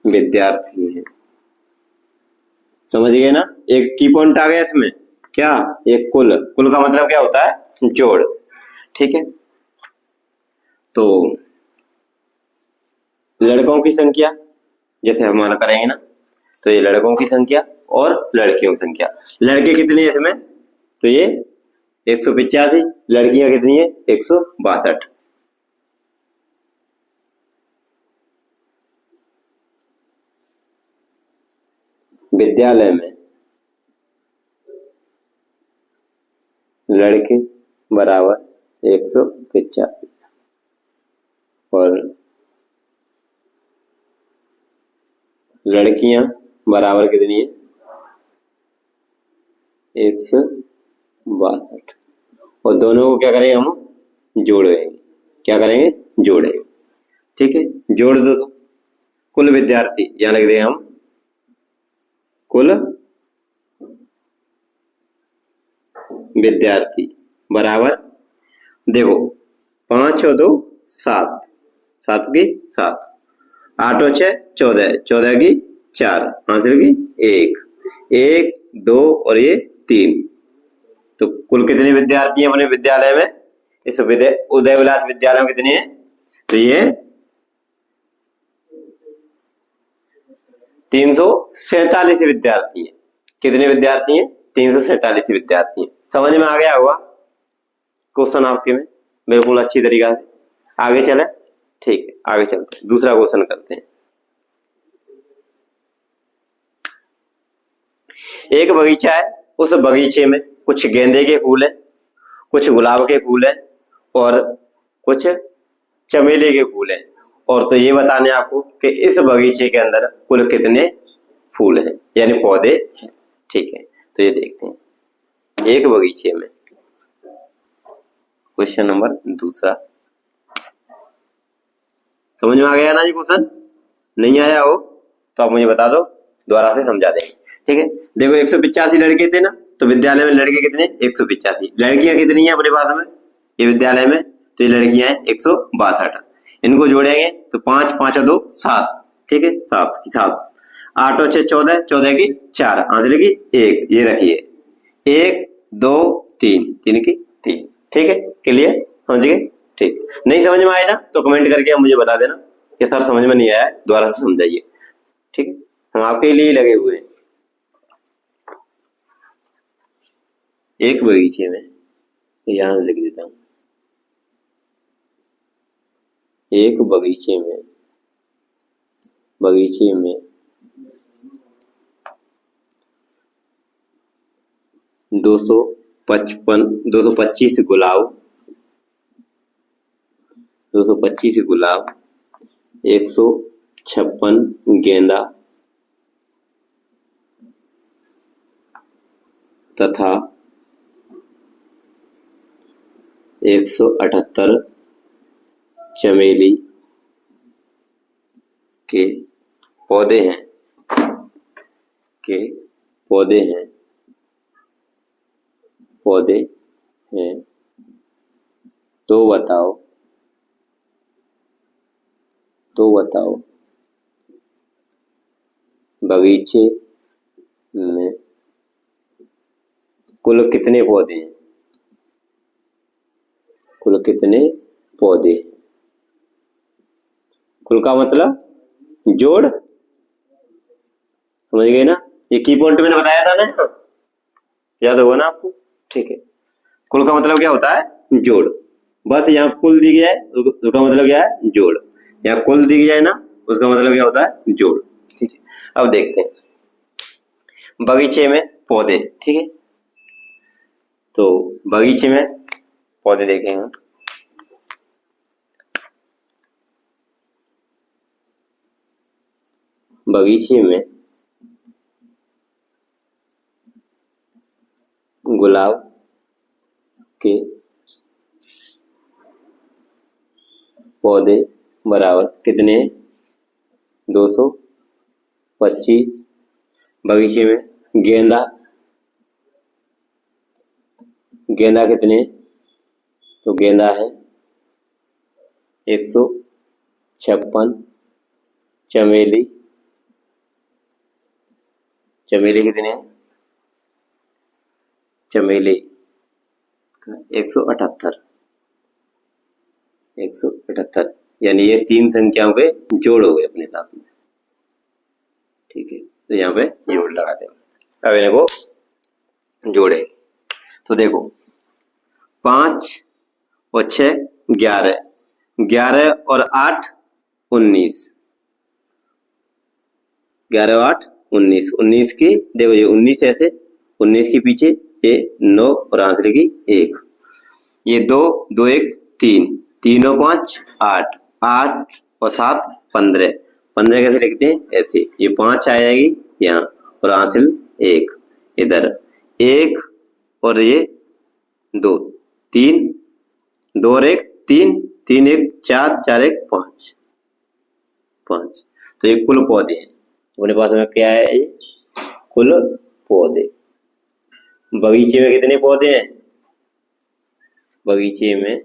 विद्यार्थी हैं? समझ गए ना? एक की पॉइंट आ गया इसमें। क्या? एक कुल का मतलब क्या होता है? जोड़। ठीक है। तो लड़कों की संख्या जैसे हम हमारा करेंगे ना, तो ये लड़कों की संख्या और लड़कियों की संख्या। लड़के कितने हैं इसमें? तो ये 185। लड़कियां कितनी है? 162। विद्यालय में लड़के बराबर 185 और लड़कियां बराबर कितनी है? 162। और दोनों को क्या करेंगे? हम जोड़ेंगे। क्या करेंगे? जोड़ेंगे। ठीक है, जोड़ दो। तो कुल विद्यार्थी यहां लिख देंगे हम। कुल विद्यार्थी बराबर, देखो 5 और 2 7, 7 की 7, 8 और 6 14, 14 की 4, हासिल की 1, 1 2 और ये 3। तो कुल कितने विद्यार्थी हैं अपने विद्यालय में? इस उदय विलास विद्यालय में कितने हैं? तो ये 347 विद्यार्थी हैं। कितने विद्यार्थी हैं? 347 विद्यार्थी हैं। समझ में आ गया होगा क्वेश्चन आपके में बिल्कुल अच्छी तरीका से। आगे चले? ठीक है, आगे चलते हैं, दूसरा क्वेश्चन करते हैं। एक बगीचा है, उस बगीचे में कुछ गेंदे के फूल हैं, कुछ गुलाब के फूल हैं और कुछ चमेली के फूल हैं। और तो ये बताने आपको कि इस बगीचे के अंदर कुल कितने फूल हैं, यानी पौधे हैं। ठीक है, तो ये देखते हैं। एक बगीचे में, क्वेश्चन नंबर 2। समझ में आ गया ना जी क्वेश्चन? नहीं आया हो तो आप मुझे बता दो, दोबारा से समझा देंगे। ठीक है, देखो 185 लड़के थे ना, तो विद्यालय में लड़के कितने? 185। लड़कियां कितनी है अपने पास में ये विद्यालय में? तो ये लड़कियां हैं 162। इनको जोड़ेंगे तो 5 5 और 2 7। ठीक है, 7 की 7, 8 और 6 14, 14 की 4, हासिल की 1। ये रखिए 1 2 3, 3 की 3। ठीक है, क्लियर? समझ गए? ठीक, नहीं समझ में आया ना तो कमेंट करके मुझे बता देना कि सर समझ में नहीं आया, दोबारा से समझाइए। ठीक है, हम आपके लिए ही लगे हुए हैं। एक बगीचे में, यहां लिख देता हूं, एक बगीचे में 225 गुलाब, 156 गेंदा तथा 178 चमेली के पौधे हैं, पौधे हैं, तो बताओ बगीचे में कुल कितने पौधे हैं? कुल का मतलब जोड़, समझ गए ना? ये की पॉइंट मैंने बताया था ना, याद होगा ना आपको? ठीक है, कुल का मतलब क्या होता है? जोड़। बस यहाँ कुल दी गया है, उसका मतलब क्या है? जोड़। यहाँ कुल दी जाए ना, उसका मतलब क्या होता है? जोड़। ठीक है, अब देखते हैं बगीचे में पौधे। ठीक है, तो बगीचे में पौधे देखेंगे हम। बगीचे में गुलाब के पौधे बराबर कितने? 225। बगीचे में गेंदा कितने? तो गेंदा है 156। चमेली कितने? चमेली 178। यानी ये तीन संख्याओं के जोड़ हो गए अपने साथ में। ठीक है, तो यहाँ पे जोड़ लगाते हैं। अब इनको जोड़े तो देखो 5 और 6 11, 11 और 8 19, 11 और 8 19, 19 की देखो ये 19 ऐसे, 19 के पीछे ये 9 और आंसर की 1, ये 2 2 1 3, 3 और 5 8, 8 और 7 15, 15 कैसे लिखते हैं? ऐसे, ये 5 आ जाएगी यहाँ और आंसर 1 इधर, 1 और ये 2 3, 2 और 1 3, 3 1 4, 4 1 5, तो ये कुल पौधे हैं अपने पास में। क्या है ये? कुल पौधे। बगीचे में कितने पौधे हैं? बगीचे में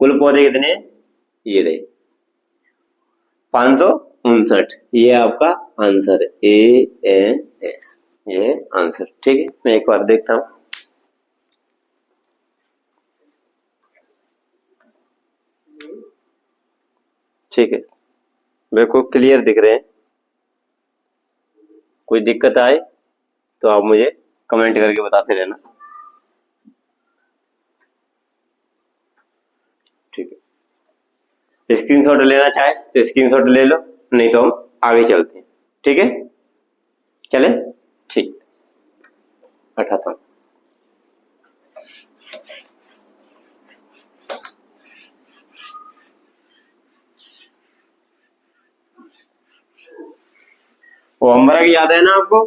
कुल पौधे कितने? ये रहे 559। ये आपका आंसर है, ANS, ये आंसर। ठीक है, मैं एक बार देखता हूं। ठीक है, मेरे को क्लियर दिख रहे हैं। कोई दिक्कत आए तो आप मुझे कमेंट करके बताते रहना। ठीक है, स्क्रीनशॉट लेना चाहे तो स्क्रीनशॉट ले लो, नहीं तो हम आगे चलते हैं। ठीक है, चले? ठीक, हटाता हूं। वो होमवर्क याद है ना आपको?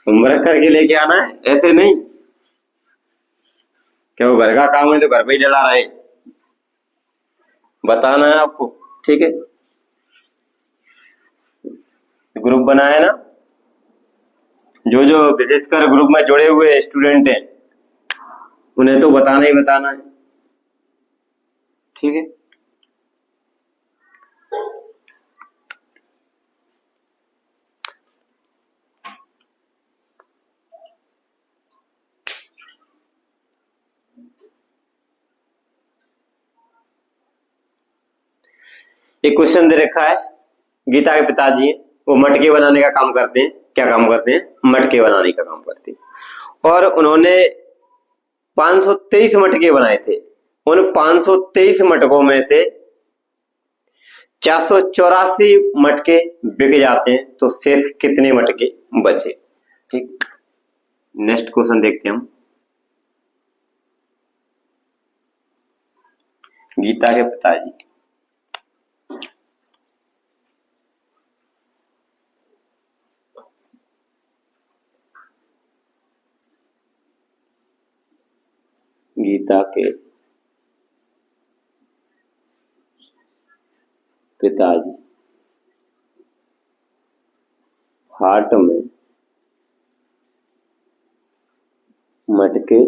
होमवर्क करके लेके आना है, ऐसे नहीं क्या वो घर का काम है तो घर पे ही डला रहे, बताना है आपको। ठीक है, ग्रुप बनाया ना, जो जो विशेषकर ग्रुप में जुड़े हुए स्टूडेंट हैं उन्हें तो बताना ही बताना है। ठीक है, एक क्वेश्चन दे रखा है। गीता के पिताजी हैं, वो मटके बनाने का काम करते हैं। क्या काम करते हैं? मटके बनाने का काम करते हैं। और उन्होंने 523 मटके बनाए थे। उन 523 मटकों में से 484 मटके बिक जाते हैं, तो शेष कितने मटके बचे? ठीक, नेक्स्ट क्वेश्चन देखते हैं हम। गीता के पिताजी, गीता के पिताजी हाट में मटके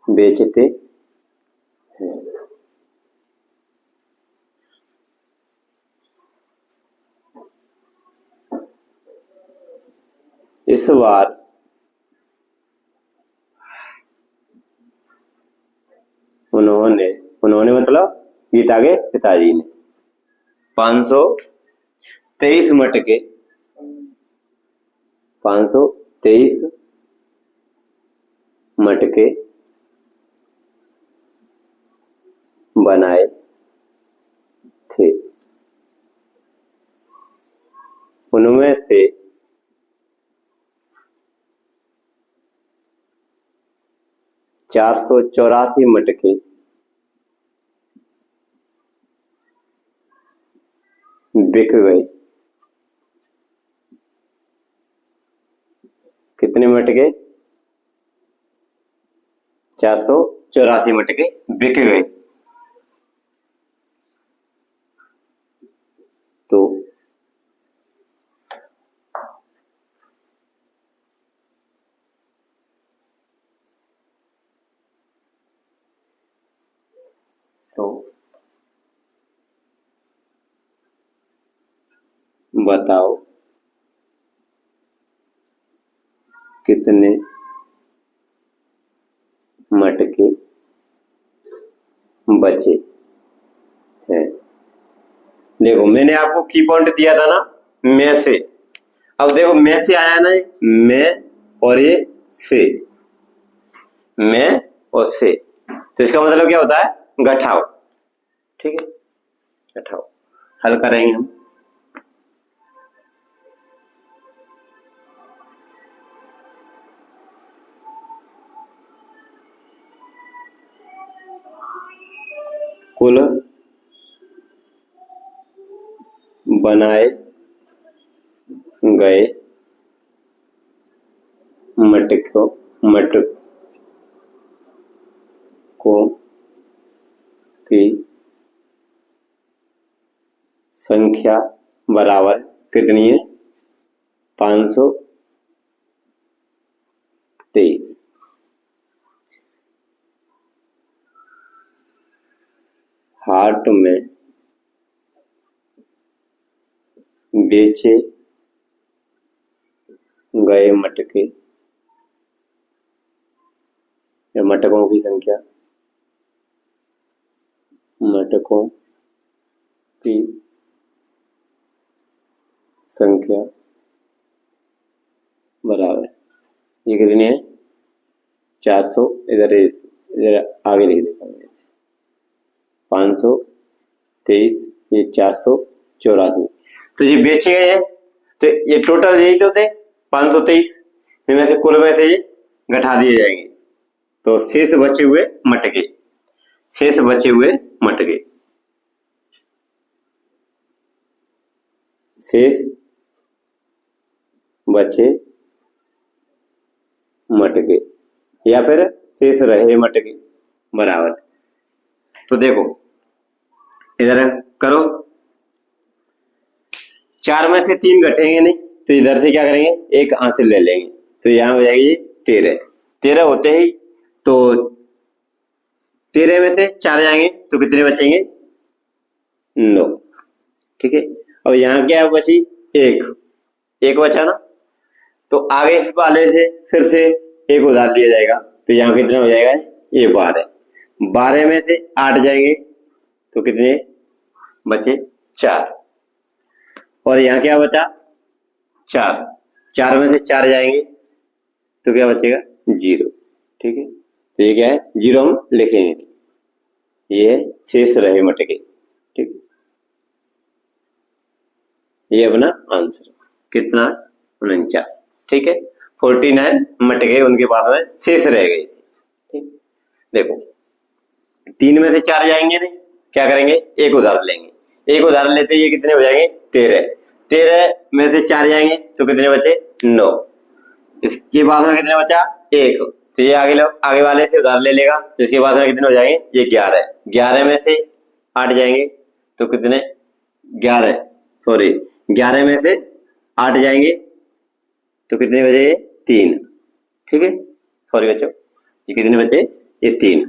बेचते हैं। इस बार उन्होंने मतलब गीता के पिताजी ने 523 मटके बनाए थे। उनमें से 484 मटके बिक गए। कितने मटके? 484 मटके बिक गए। तो बताओ कितने मटके बचे हैं। देखो मैंने आपको की पॉइंट दिया था ना, में से। अब देखो में से आया ना, में और ये से, में और से, तो इसका मतलब क्या होता है? घटाओ। ठीक है, घटाओ। हल करेंगे हम। कुल बनाए गए मटकों की संख्या बराबर कितनी है? 523। हाट में बेचे गए मटकों की संख्या बराबर, ये कितनी है? 400, इधर आगे लिख देता हूँ, 523, ये 484। तो ये बेचे गए हैं, तो ये टोटल यही तो थे 523, इनमें से कुल में से ये घटा दिए जाएंगे, तो शेष बचे हुए मटके या फिर शेष रहे मटके बराबर। तो देखो इधर करो, 4 में से 3 घटेंगे नहीं, तो इधर से क्या करेंगे? एक हासिल ले लेंगे, तो यहाँ हो जाएगी 13 होते ही, तो 13 में से 4 जाएंगे तो कितने बचेंगे? 9। ठीक है, और यहाँ क्या बची? एक बचा ना, तो आगे इस वाले से फिर से एक उधार दिया जाएगा, तो यहाँ कितना हो जाएगा? ये 12 में से 8 जाएंगे तो कितने बचे? 4। और यहाँ क्या बचा? 4 में से 4 जाएंगे तो क्या बचेगा? 0। ठीक है, तो ये क्या है? 0 हम लिखेंगे, ये शेष रहे मटके। ठीक, ये अपना आंसर कितना? 49। ठीक है, 49 मटके उनके पास में शेष रह गए थे। ठीक, देखो 3 में से 4 जाएंगे नहीं, क्या करेंगे? एक उधार लेंगे, एक उधार लेते ये कितने हो जाएंगे? 13 में से 4 जाएंगे तो कितने बचे? 9। इसके बाद में कितने बचा? 1, तो ये आगे वाले से उधार ले लेगा, तो इसके बाद में कितने हो जाएंगे, ये 11, 11 में से 8 जाएंगे तो कितने, 11 सॉरी 11 में से 8 जाएंगे तो कितने बचे, ये 3। ठीक है, सॉरी बच्चों, ये कितने बचे, ये 3।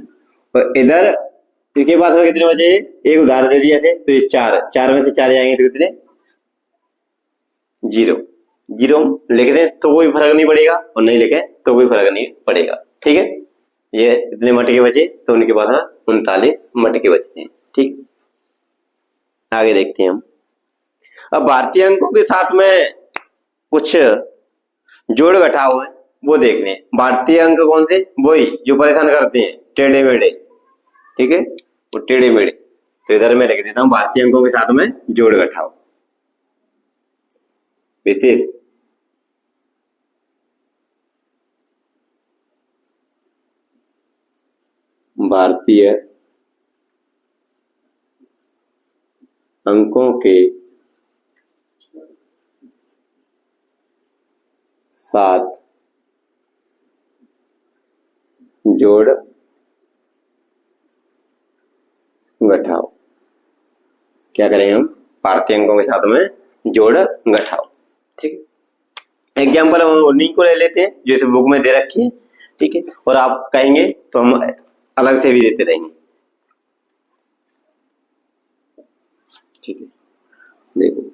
और इधर इसके पास में कितने बचे, एक उधार दे दिए थे तो ये 4, 4 में से 4 जाएंगे तो कितने, 0, 0 लिख दें तो कोई फर्क नहीं पड़ेगा और नहीं लिखे तो कोई फर्क नहीं पड़ेगा। ठीक है, ये इतने मटके बचे तो उनके पास 39 मटके बचते हैं। ठीक, आगे देखते हैं हम। अब भारतीय अंकों के साथ में कुछ जोड़ घटाव है वो देखने। भारतीय अंक कौन से, वही जो परेशान करते हैं, टेढ़े मेढ़े। ठीक है, वो टेढ़े मेढ़े, तो इधर मैं लिख देता हूं भारतीय अंकों के साथ में जोड़ घटाव विशेष। भारतीय अंकों के साथ जोड़ घटाव, क्या करेंगे हम, भारतीय अंकों के साथ में जोड़ घटाव। ठीक है, एग्जाम्पल हम उन्हीं को ले लेते हैं जो इस बुक में दे रखी है। ठीक है, और आप कहेंगे तो हम अलग से भी देते रहेंगे। ठीक है, देखो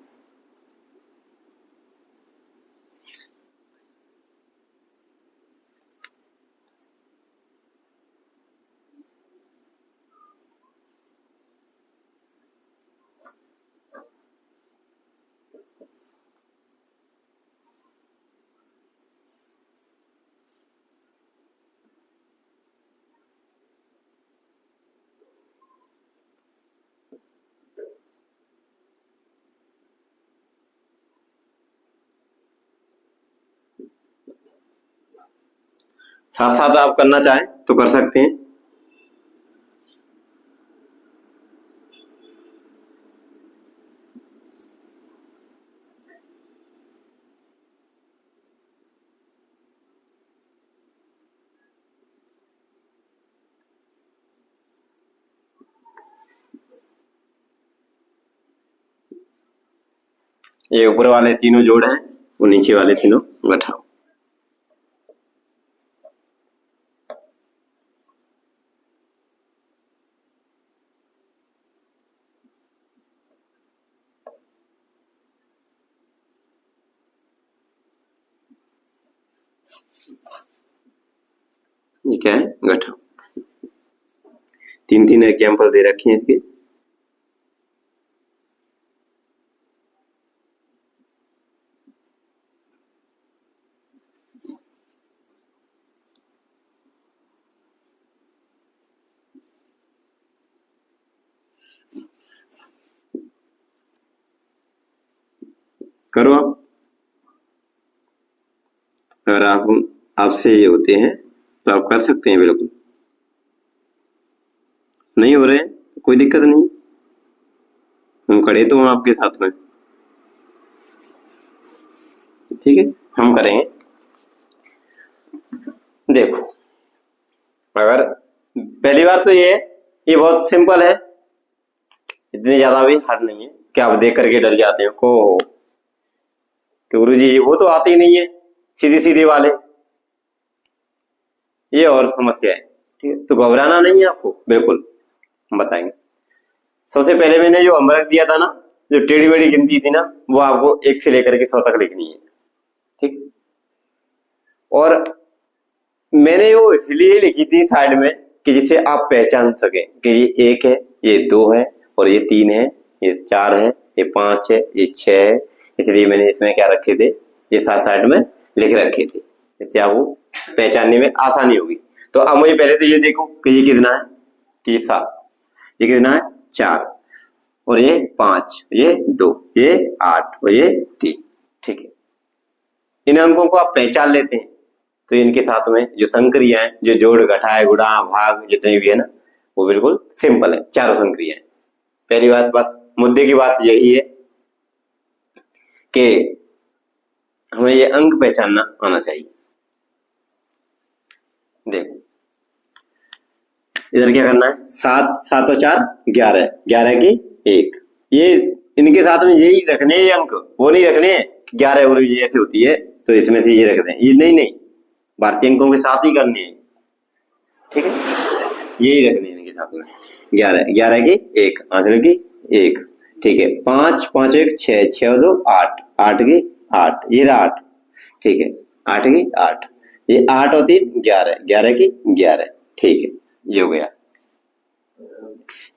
साथ साथ आप करना चाहें तो कर सकते हैं। ये ऊपर वाले तीनों जोड़ हैं, वो नीचे वाले तीनों घटाओ। ये क्या है, घटाओ। 3 एग्जाम्पल दे रखे हैं इसके। करो आप, अगर आपसे ये होते हैं तो आप कर सकते हैं। बिल्कुल नहीं हो रहे कोई दिक्कत नहीं, हम खड़े तो हम आपके साथ में। ठीक है, हम करेंगे। देखो, अगर पहली बार तो ये बहुत सिंपल है, इतनी ज्यादा भी हार्ड नहीं है कि आप देख करके डर जाते हो को तो गुरु जी वो तो आते ही नहीं है, सीधे सीधे वाले, ये और समस्या है। ठीक है, तो घबराना नहीं है आपको, बिल्कुल हम बताएंगे। सबसे पहले मैंने जो होमवर्क दिया था ना, जो टेढ़ी मेढ़ी गिनती थी ना, वो आपको 1 से लेकर के 100 तक लिखनी है। ठीक, और मैंने वो इसलिए लिखी थी साइड में कि जिसे आप पहचान सके कि ये 1 है, ये 2 है, और ये 3 है, ये 4 है, ये 5 है, ये 6 है। इसलिए मैंने इसमें क्या रखे थे, ये साइड में लिख रखे थे, इससे आपको पहचानने में आसानी होगी। तो अब मुझे पहले तो ये देखो कि ये कितना है, ये 7, ये कितना है 4, और ये 5, ये 2, ये 8 और ये 3। ठीक है, इन अंकों को आप पहचान लेते हैं तो इनके साथ में जो संक्रियाएं, जो जोड़ घटाए गुणा भाग जितनी भी है ना, वो बिल्कुल सिंपल है, चारों संक्रियाएं। पहली बात, बस मुद्दे की बात यही है कि हमें ये अंक पहचानना आना चाहिए। देखो इधर क्या करना है, 7 7 और 4 11, 11 की 1, ये इनके साथ में यही रखने ये अंक, वो नहीं रखने 11 और ये ऐसे होती है तो इसमें से ये रख दें, ये नहीं भारतीय अंकों के साथ ही करने हैं, ठीक है, यही रखने इनके साथ में 11, 11 की 1, आंसर की 1, ठीक है। 5 5 1 6, 6 2 8, 8 की 8, ये रहा 8, ठीक है, 8 की 8, ये 8 और 3 11, 11 की 11, ठीक है, ये हो गया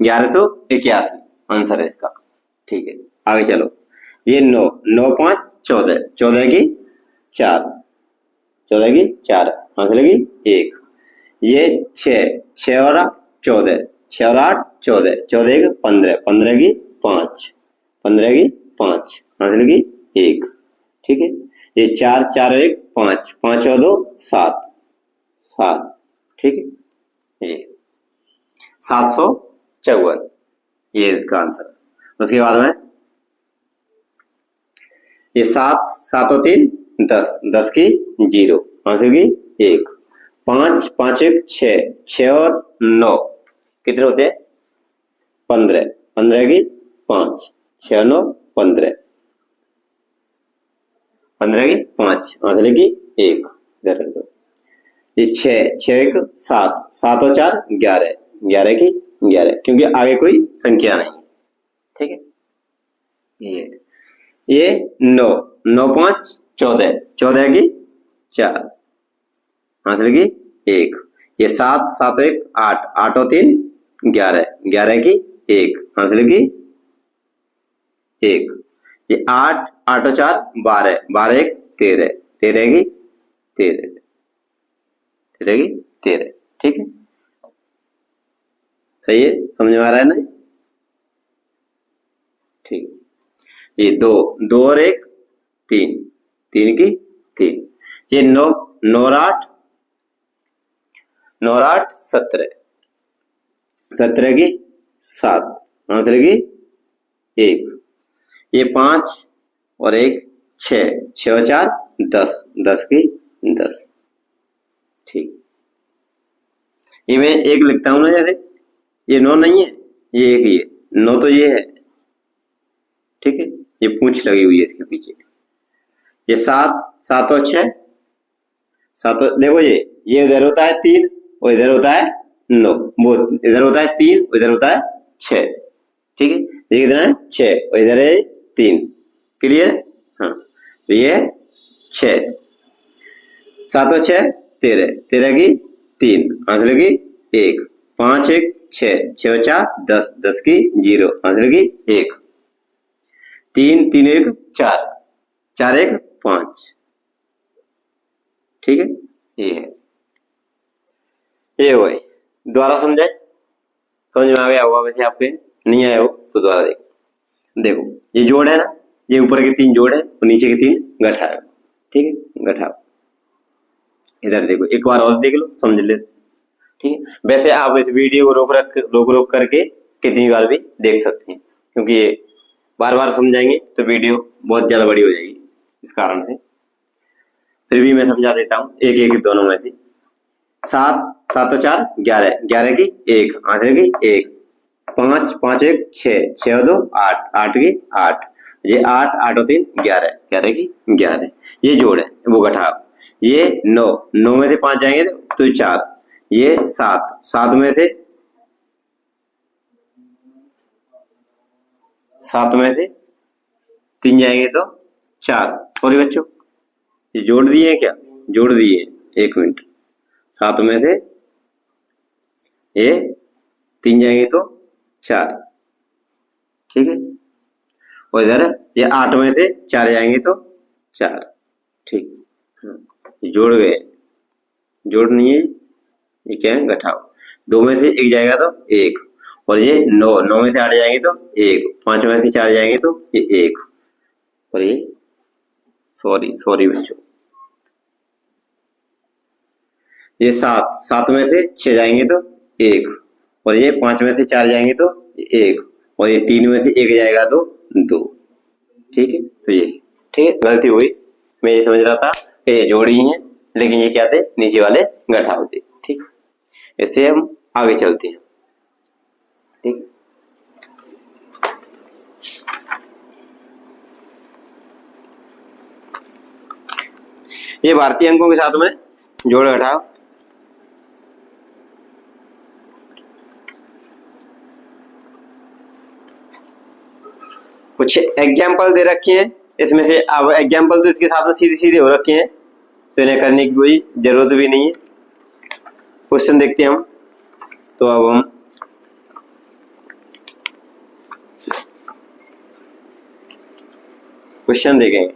1181 आंसर है इसका, ठीक है। आगे चलो, ये 9 9 5 14, 14 की 4, 14 की 4, आंसर की 1, ये 6 6 और 14, 6 और 8 14, 14 की 15, 15 की 5, 15 की 5, आंसर की 1, ठीक है। ये 4 4 और 1 5, 5 और 2 7, 7, ठीक है, ये 754, ये इसका आंसर। उसके बाद में ये 7 7 और 3 10, 10 की 0, आंसर की 1, 5 5 1 6, 6 और 9 कितने होते हैं 15, 15 की 5, 6 और 9 15, 15 की 5, आंसर की 1, ये 6 6 1 7, 7 और 4 11, 11 की 11, क्योंकि आगे कोई संख्या नहीं, ठीक है। ये 9 9 5 14, 14 की 4, आंसर की 1, ये 7 7 1 8, 8 और 3 11, 11 की 1, आंसर की 1, ये 8 8 और 4 12, 12 1 13, 13 की 13, 13 की 13, ठीक है, सही है, समझ में आ रहा है ना, ठीक। ये 2 2 और 1 3, 3 की 3, ये 9 9 और 8 9 और 8 17, 17 की 7, आंसर की 1, ये 5 और 1 6, 6 और 4 10, 10 की 10, ठीक। ये मैं एक लिखता हूं ना, जैसे ये 9 नहीं है, ये 1 ही है, 9 तो ये है, ठीक है, ये पूंछ लगी हुई है इसके पीछे, ये 7 7 और 6 7, देखो ये इधर होता है 3 और इधर होता है 9, वो इधर होता है 3 इधर होता है 6, ठीक है, ये कितना है 6 और इधर है 3, क्लियर, हाँ, तो ये 6 7 और 6 13, 13 की 3, आंसर की 1, 5 1 6, 6 और 4 10, 10 की 0, आंसर की 1, 3 3 1 4, 4 1 5, ठीक है, ये है, ये हो गई। दोबारा समझाए, समझ में आ गया होगा, वैसे आपके नहीं आया हो तो दोबारा देखो ये जोड़ है ना, ये ऊपर के 3 जोड़ है और नीचे के 3 गठा है, ठीक है, गठा। इधर देखो एक बार और देख लो, समझ ले, ठीक है। वैसे आप इस वीडियो को रोक करके कितनी बार भी देख सकते हैं, क्योंकि ये बार बार समझाएंगे तो वीडियो बहुत ज्यादा बड़ी हो जाएगी, इस कारण से फिर भी मैं समझा देता हूँ एक एक दोनों में से। 7 7 और 4 11, 11 की 1, आंसर की 1, 5 5 1 6, 6 और 2 8, 8 की 8, ये 8 8 और 3 11, 11 की 11, ये जोड़ है वो घटाव, ये 9 9 में से 5 जाएंगे तो 4, ये 7 7 में से 3 जाएंगे तो 4, सॉरी बच्चों ये जोड़ दिए क्या, जोड़ दिए, 1 मिनट, 7 में से ये 3 जाएंगे तो 4, ठीक है, और इधर ये 8 में से 4 जाएंगे तो 4, ठीक, जोड़ गए, जोड़ नहीं है, ये क्या है घटाव, 2 में से 1 जाएगा तो 1, और ये 9 9 में से 8 जाएंगे तो 1, 5 में से 4 जाएंगे तो ये 1, और ये सॉरी बच्चों, ये 7 में से 6 जाएंगे तो 1, और ये 5 में से 4 जाएंगे तो 1, और ये 3 में से 1 जाएगा तो 2, ठीक है, तो ये ठीक है, गलती हुई, मैं ये समझ रहा था कि ये जोड़ी हैं, लेकिन ये क्या थे, नीचे वाले घटाव थे। इससे हम आगे चलते हैं। ठीक, ये भारतीय अंकों के साथ में जोड़ घटाव। कुछ एग्जाम्पल दे रखे हैं इसमें से, अब एग्जाम्पल तो इसके साथ में सीधे सीधे हो रखे हैं, तो इन्हें करने की कोई जरूरत भी नहीं है। क्वेश्चन देखते हैं हम। तो अब हम क्वेश्चन देखेंगे।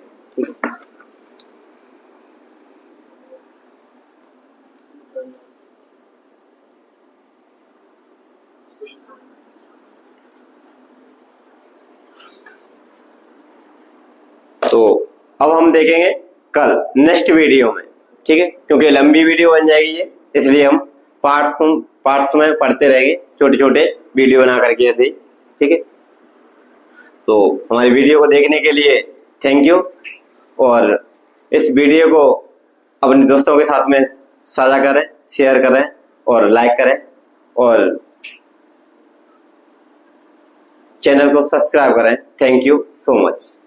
तो अब हम देखेंगे कल नेक्स्ट वीडियो में, ठीक है, क्योंकि लंबी वीडियो बन जाएगी ये, इसलिए हम पार्ट्स में पढ़ते रहेंगे, छोटे छोटे वीडियो बना करके ऐसे, ठीक है। तो हमारी वीडियो को देखने के लिए थैंक यू, और इस वीडियो को अपने दोस्तों के साथ में साझा करें, शेयर करें और लाइक करें, और चैनल को सब्सक्राइब करें। Thank you so much.